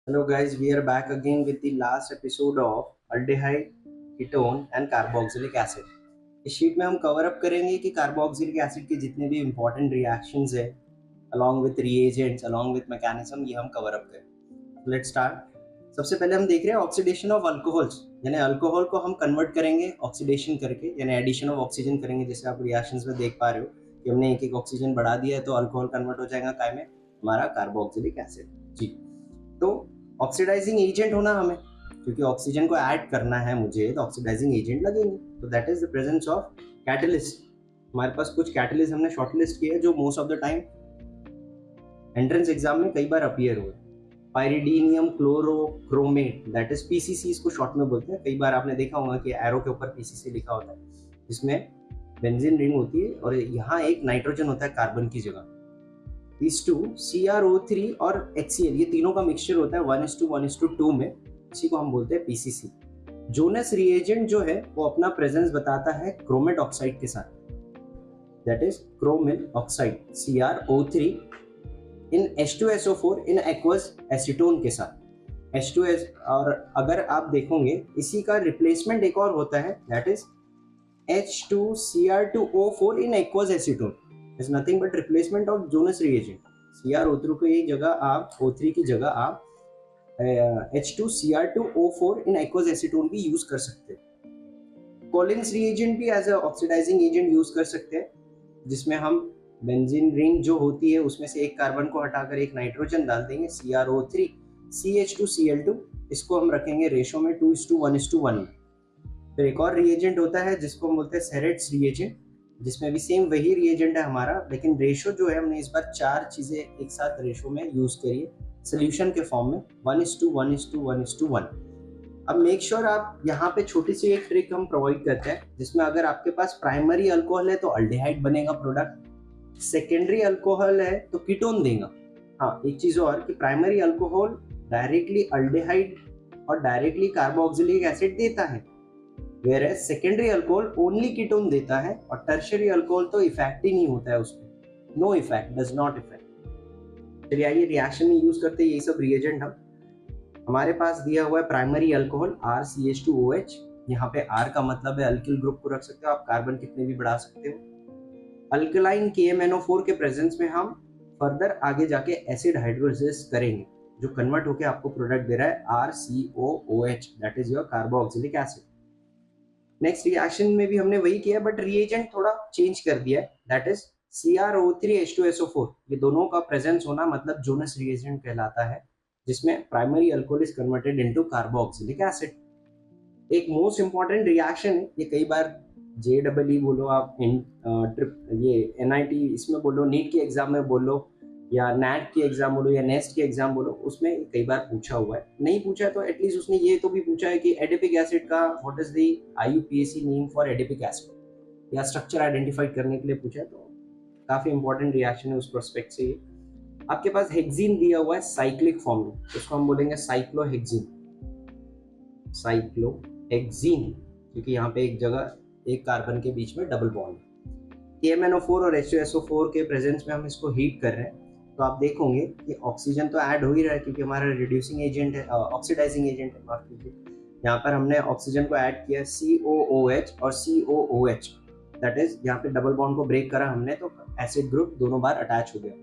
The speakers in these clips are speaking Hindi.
Hello guys, we are back again with the last episode of aldehyde, ketone and carboxylic acid. इस शीट में हम कवर अप करेंगे कि कार्बोक्सिलिक एसिड के जितने भी इंपॉर्टेंट रिएक्शंस है along with reagents, along with mechanism ये हम कवर अप करें. Let's start. सबसे पहले हम देख रहे हैं ऑक्सीडेशन ऑफ अल्कोहल्स, यानी अल्कोहल को हम कन्वर्ट करेंगे ऑक्सीडेशन करके, यानी एडिशन ऑफ ऑक्सीजन करेंगे. जैसे आप रिएक्शंस में देख पा रहे हो कि हमने एक एक ऑक्सीजन बढ़ा दिया है तो अल्कोहल कन्वर्ट हो जाएगा काय में, हमारा कार्बोक्सिलिक एसिड. जी, तो ऑक्सीडाइजिंग एजेंट होना हमें, क्योंकि ऑक्सीजन को ऐड करना है मुझे तो ऑक्सीडाइजिंग एजेंट लगेंगे. तो that is the presence of catalyst. हमारे पास कुछ कैटलिस्ट हमने शॉर्टलिस्ट किए जो most of the time entrance exam में कई बार अपीयर हुए. पाइरिडीनियम क्लोरोक्रोमेट, दैट इज पीसीसी, इसको शॉर्ट में बोलते हैं. कई बार आपने देखा होगा कि एरो के ऊपर पीसीसी लिखा होता है, जिसमें बेंजीन रिंग होती है और यहाँ एक नाइट्रोजन होता है कार्बन की जगह. इस टू CrO3 और HCl, ये तीनों का मिक्सचर होता है 1:1:2 में, इसी को हम बोलते हैं PCC. जोनस रिएजेंट जो है वो अपना प्रेजेंस बताता है क्रोमेट ऑक्साइड के साथ, that is chromyl oxide CrO3 in H2SO4 in aqueous acetone के साथ H2S. और अगर आप देखोगे इसी का रिप्लेसमेंट एक और होता है, that is H2Cr2O4 in aqueous acetone is nothing but replacement of Jonas reagent. CrO3 की जगह आप O3 की जगह आप H2Cr2O4 in aqueous acetone भी यूज कर सकते हैं. कॉलिन्स रिएजेंट भी as a oxidising agent use कर सकते हैं, जिसमें हम बेंजीन रिंग जो होती है उसमें से एक कार्बन को हटाकर एक नाइट्रोजन डाल देंगे CrO3 CH2Cl2, इसको हम रखेंगे रेशो में 2:1:1 में. फिर एक और रिएजेंट होता है जिसको हम बोलते हैं सेरेट्स रिएजेंट, जिसमें भी सेम वही रिएजेंट है हमारा, लेकिन रेशो जो है हमने इस बार 4 चीजें एक साथ रेशो में यूज करी है सोल्यूशन के फॉर्म में 1:1:1:1. अब मेक श्योर आप यहाँ पे छोटी सी एक ट्रिक हम प्रोवाइड करते हैं, जिसमें अगर आपके पास प्राइमरी अल्कोहल है तो अल्डिहाइड बनेगा प्रोडक्ट, सेकेंडरी अल्कोहल है तो कीटोन देगा. हाँ, एक चीज और कि प्राइमरी अल्कोहल डायरेक्टली अल्डिहाइड और डायरेक्टली कार्बोक्सिलिक एसिड देता है, whereas secondary alcohol only ketone देता है, और टर्शियरी अल्कोहल तो इफेक्ट ही नहीं होता है उसमें, no effect, does not effect. चलिए आइए रिएक्शन में यूज करते हैं ये सब रिएजेंट. हम हमारे पास दिया हुआ है प्राइमरी अल्कोहल RCH2OH. यहाँ पे R का मतलब है अल्किल ग्रुप को रख सकते हो आप, कार्बन कितने भी बढ़ा सकते हो. अल्कलाइन KMNO4 के प्रेजेंस में हम फर्दर आगे जाके एसिड हाइड्रोलिसिस करेंगे, जो कन्वर्ट होकर आपको प्रोडक्ट दे रहा है RCOOH, that is your carboxylic acid. Next reaction में भी हमने वही किया, बट रिएजेंट थोड़ा चेंज कर दिया है, दैट इज CrO3H2SO4. ये दोनों का प्रेजेंस होना मतलब जोनस रिएजेंट कहलाता है, जिसमें primary alcohol is converted into carboxylic acid. एक मोस्ट इंपॉर्टेंट रिएक्शन है, ये कई बार JEE बोलो आप, ये NIT इसमें बोलो, नीट के एग्जाम में बोलो, या नैट की एग्जाम बोलो, या नेस्ट की एग्जाम बोलो, उसमें कई बार पूछा हुआ है. नहीं पूछा है तो एटलीस्ट उसने ये तो भी पूछा है कि एडिपिक एसिड का what is the IUPAC name for adipic acid, या स्ट्रक्चर आइडेंटिफाई करने के लिए पूछा है. तो काफी इंपॉर्टेंट रिएक्शन है उस प्रोस्पेक्ट से. आपके पास हेक्सीन दिया हुआ है साइक्लिक फॉर्म में, उसको हम बोलेंगे साइक्लोहेक्सीन. साइक्लोहेक्सीन क्योंकि यहाँ पे एक जगह एक कार्बन के बीच में डबल बॉन्ड. KMNO4 और H2SO4 के प्रेजेंस में हम इसको हीट कर रहे हैं, तो आप देखोगे कि ऑक्सीजन तो ऐड हो ही रहा है, क्योंकि हमारा रिड्यूसिंग एजेंट है, ऑक्सीडाइजिंग एजेंट है, माफ कीजिए. यहाँ पर हमने ऑक्सीजन को ऐड किया COOH और COOH, दैट इज यहाँ पे डबल बॉन्ड को ब्रेक करा हमने, तो एसिड ग्रुप दोनों बार अटैच हो गया.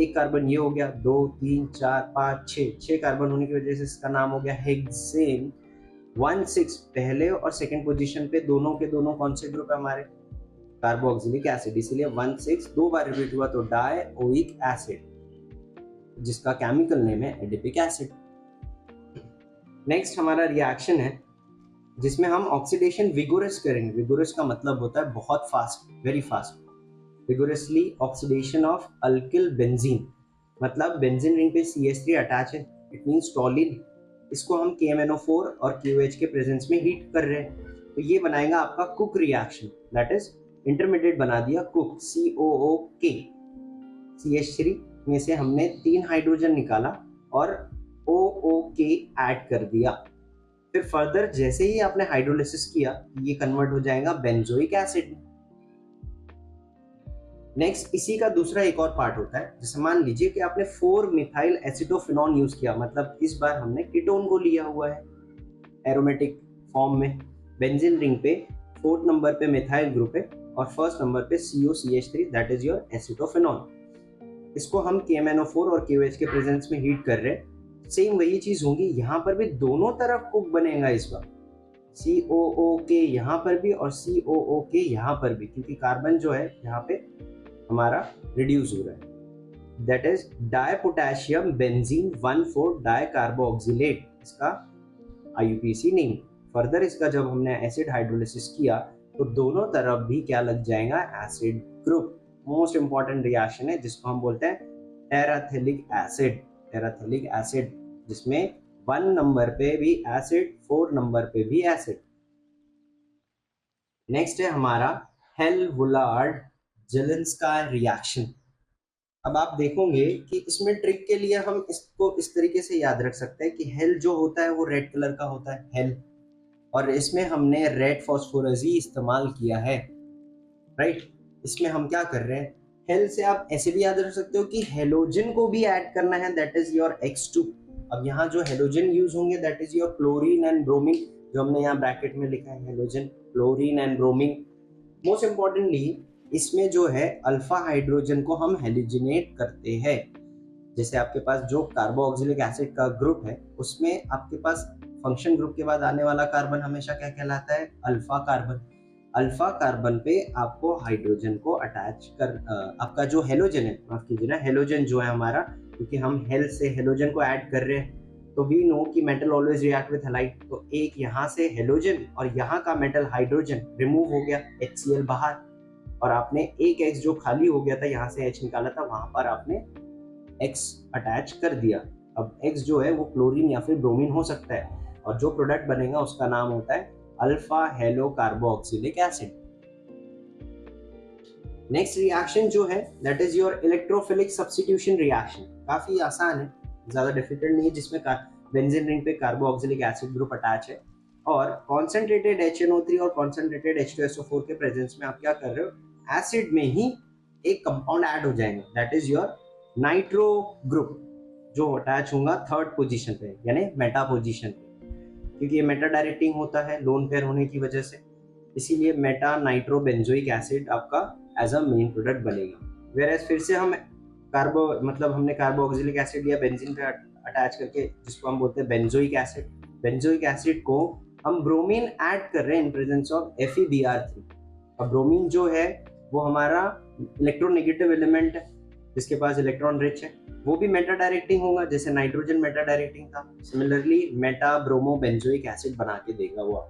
एक कार्बन ये हो गया, 2 3 4 5 6 कार्बन होने की वजह से इसका नाम हो गया हेक्सेन. 1,6 पहले और सेकंड पोजीशन पे दोनों के दोनों कौन से ग्रुप है हमारे, कार्बोक्सिलिक एसिड, इसलिए 1,6 दो बार रिपीट हुआ तो डाइओइक एसिड, जिसका केमिकल नेम है एडिपिक एसिड. नेक्स्ट हमारा रिएक्शन है जिसमें हम ऑक्सीडेशन विगोरस करेंगे. विगोरस का मतलब होता है बहुत fast, very fast. Vigorously oxidation of alkyl benzene, मतलब बेंजीन रिंग पे CH3 अटैच है, इट मींस टॉलिन. इसको हम KMNO4 और QH के प्रेजेंस में हीट कर रहे हैं, तो ये बनाएगा आपका cook reaction, that is intermediate बना दिया कुक, COOK. CH3 में से हमने 3 हाइड्रोजन निकाला और OOK ऐड कर दिया. फिर फर्दर जैसे ही आपने हाइड्रोलिसिस किया, ये कन्वर्ट हो जाएगा बेंजोइक एसिड. नेक्स्ट इसी का दूसरा एक और पार्ट होता है, जैसे मान लीजिए कि आपने 4 मिथाइल एसिटोफिनॉन यूज किया, मतलब इस बार हमने कीटोन को लिया हुआ है एरोमेटिक फॉर्म में। बेंजीन रिंग पे 4th नंबर पे मिथाइल ग्रुप है और फर्स्ट नंबर पे COCH3, that is your acetophenone. इसको हम KMnO4 और KOH के प्रेजेंस में हीट कर रहे हैं। सेम वही चीज होगी यहाँ पर भी, दोनों तरफ कुक बनेगा इस बार, COOK यहाँ पर भी और COOK यहाँ पर भी, क्योंकि कार्बन जो है यहाँ पे हमारा रिड्यूस हो रहा है। दैट इज डाइपोटेशियम बेंजीन 1,4 डाइकार्बोक्सिलेट, इसका IUPAC नेम। फर्दर इसका जब हमने एसिड हाइड्रोलिसिस किया तो दोनों तरफ भी क्या लग जाएगा, acid group. Most important reaction है जिसको हम बोलते हैं टेराथेलिक एसिड। टेराथेलिक एसिड जिसमें 1 नंबर पे भी एसिड, 4 नंबर पे भी एसिड। नेक्स्ट है हमारा हेल-वुलार्ड जेलेंस्का रिएक्शन। अब आप देखोगे कि इसमें ट्रिक के लिए हम इसको इस तरीके से याद रख सकते हैं कि हेल जो होता है वो रेड कलर का होता है, हेल, और इसमें हमने रेड फॉस्फोरस ही इस्तेमाल किया है, राइट। इसमें हम क्या कर रहे हैं, हेल से आप ऐसे भी याद रख सकते हो कि हेलोजन को भी ऐड करना है, दैट इज योर X2। अब यहाँ जो हेलोजन यूज होंगे that is your chlorine and bromine, जो हमने यहाँ ब्रैकेट में लिखा है, halogen, chlorine and bromine. Most importantly इसमें जो है अल्फा हाइड्रोजन को हम हेलोजिनेट करते हैं। जैसे आपके पास जो कार्बोक्सिलिक एसिड का ग्रुप है उसमें आपके पास फंक्शन ग्रुप के बाद आने वाला कार्बन हमेशा क्या कहलाता है, अल्फा कार्बन। अल्फा कार्बन पे आपको हाइड्रोजन को अटैच कर आपका जो हेलोजन है, माफ कीजिए ना, हेलोजन जो है हमारा, क्योंकि हम हेल से हेलोजन को ऐड कर रहे हैं तो वी नो कि metal always react with halide. तो एक यहाँ से हेलोजन और यहाँ का मेटल हाइड्रोजन रिमूव हो गया, HCl बाहर, और आपने एक X जो खाली हो गया था, यहाँ से H निकाला था, वहां पर आपने X अटैच कर दिया। अब X जो है वो क्लोरीन या फिर ब्रोमीन हो सकता है, और जो प्रोडक्ट बनेगा उसका नाम होता है alpha hello carboxylic acid. Next reaction जो है that is your electrophilic substitution reaction. काफी आसान है, ज्यादा डिफिकल्ट नहीं है, जिसमें बेंजीन रिंग पे कार्बोक्सिलिक एसिड ग्रुप अटैच है और कॉन्सेंट्रेटेड HNO3 और कॉन्सेंट्रेटेड H2SO4 के प्रेजेंस में आप क्या कर रहे हो, एसिड में ही एक कंपाउंड ऐड हो जाएगा, that is your nitro group, जो अटैच होगा 3rd पोजीशन पे, यानी मेटा पोजीशन पे, क्योंकि ये मेटा डायरेक्टिंग होता है लोन पेयर होने की वजह से, इसीलिए मेटा नाइट्रो बेंजोइक एसिड आपका एज अ मेन प्रोडक्ट बनेगा। वेयर फिर से हम हमने कार्बोक्सिलिक एसिड लिया बेंजीन पे अटैच करके, जिसको हम बोलते हैं बेंजोइक एसिड। बेंजोइक एसिड को हम ब्रोमीन ऐड कर रहे हैं इन प्रेजेंस ऑफ FeBr3। अब ब्रोमीन जो है वो हमारा इलेक्ट्रोनेगेटिव एलिमेंट है, जिसके पास इलेक्ट्रॉन रिच है, वो भी मेटा डायरेक्टिंग होगा, जैसे नाइट्रोजन मेटा डायरेक्टिंग था, similarly Meta bromo benzoic acid बना के देगा वो।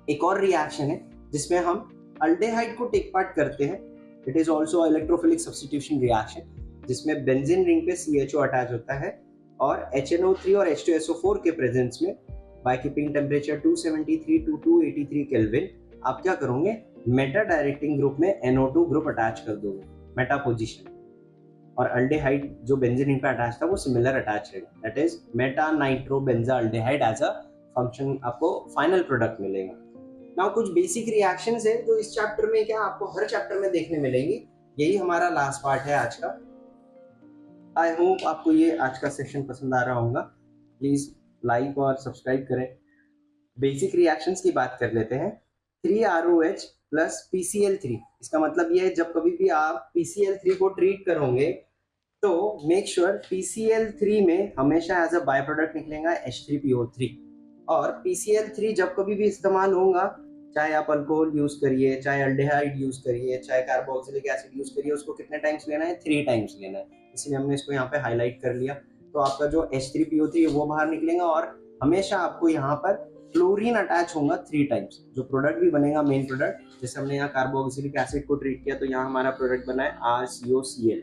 एक और रिएक्शन है जिसमें हम अल्डेहाइड को टेक पार्ट करते हैं, it is also electrophilic substitution reaction, जिसमें बेंजीन रिंग पे CHO अटैच होता है और HNO3 और H2SO4 के प्रेजेंस में by keeping temperature 273 to 283 kelvin आप क्या करोगे, मेटा डायरेक्टिंग ग्रुप में NO2 ग्रुप अटैच कर दोगे, मेटा पोजीशन, और अल्डेहाइड जो बेंजीन रिंग पे अटैच था वो सिमिलर अटैच रहेगा, that is meta nitro benza aldehyde as a function आपको फाइनल प्रोडक्ट मिलेगा। नाउ कुछ बेसिक रिएक्शंस है जो इस चैप्टर में क्या आपको हर चैप्टर में देखने मिलेंगी। यही हमारा लास्ट पार्ट है आज का। आई होप आपको ये आज का सेशन पसंद आ रहा होगा। प्लीज लाइक और सब्सक्राइब करें। बेसिक रिएक्शंस की बात कर लेते हैं। 3ROH प्लस PCl3, इसका मतलब ये है जब कभी भी आप PCl3 को ट्रीट करोगे तो मेक श्योर PCl3 में हमेशा एज अ बाय प्रोडक्ट निकलेगा H3PO3, और PCl3 जब कभी भी इस्तेमाल होगा, चाहे आप अल्कोहल यूज करिए, चाहे अल्डेहाइड यूज करिए, चाहे कार्बोक्सिलिक एसिड यूज करिए, उसको कितने टाइम्स लेना है, 3 टाइम्स लेना है, इसलिए हमने इसको यहाँ पे हाईलाइट कर लिया। तो आपका जो H3PO3 है वो बाहर निकलेगा, और हमेशा आपको यहाँ पर क्लोरीन अटैच होगा 3 टाइम्स। जो प्रोडक्ट भी बनेगा मेन प्रोडक्ट, जैसे हमने यहाँ कार्बोक्सिलिक एसिड को ट्रीट किया तो यहाँ हमारा प्रोडक्ट बना है RCOCl।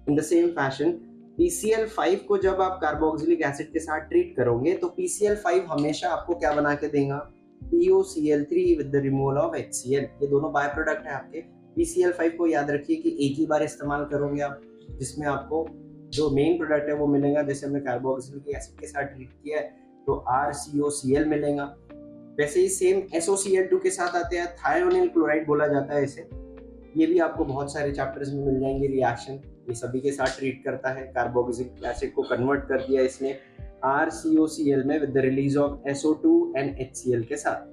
In the same fashion PCl5 को जब आप कार्बोक्सिलिक एसिड के साथ ट्रीट करोगे तो PCl5 हमेशा आपको क्या बना के देगा, POCl3 with the removal of HCl। ये दोनों बाय प्रोडक्ट है आपके। PCl5 को याद रखिए कि एक ही बार इस्तेमाल करोगे आप, जिसमें आपको जो मेन प्रोडक्ट है वो मिलेगा। जैसे हमने कार्बोक्सिलिक एसिड के साथ ट्रीट किया है तो RCOCl मिलेगा। वैसे ही सेम SOCl2 के साथ आते हैं, थायोनिल क्लोराइड बोला जाता है इसे। ये भी आपको बहुत सारे चैप्टर्स में मिल जाएंगे रिएक्शन, ये सभी के साथ ट्रीट करता है। कार्बोक्सिलिक एसिड को कन्वर्ट कर दिया इसने RCOCl में with the release of SO2 and HCl के साथ।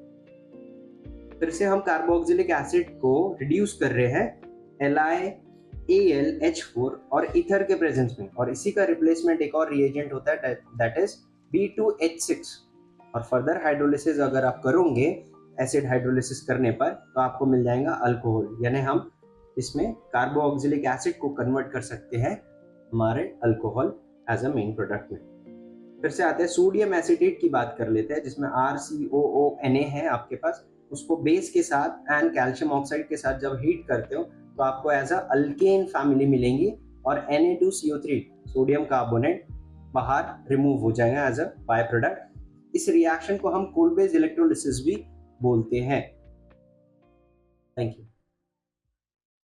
फिर से हम कार्बोक्सिलिक एसिड को रिड्यूस कर रहे हैं LiAlH4 और ईथर के प्रेजेंस में, और इसी का रिप्लेसमेंट एक और रिएजेंट होता है दैट इज B2H6। और फर्दर हाइड्रोलिसिस अगर आप करोगे एसिड हाइड्रोलिसिस करने पर तो आपको मिल जाएगा अल्कोहल, यानी हम इसमें कार्बोक्सिलिक एसिड को कन्वर्ट कर सकते हैं हमारे alcohol as a main product में। फिर से आते हैं सोडियम एसिटेट की बात कर लेते हैं, जिसमें RCOONA है आपके पास, उसको बेस के साथ एंड कैल्शियम ऑक्साइड के साथ जब हीट करते हो तो आपको एज अ अल्केन फैमिली मिलेंगी, और Na2CO3 सोडियम कार्बोनेट बाहर रिमूव हो जाएगा एज अ बाय प्रोडक्ट। इस रिएक्शन को हम कोलबेज इलेक्ट्रोलिसिस भी बोलते हैं। Thank you.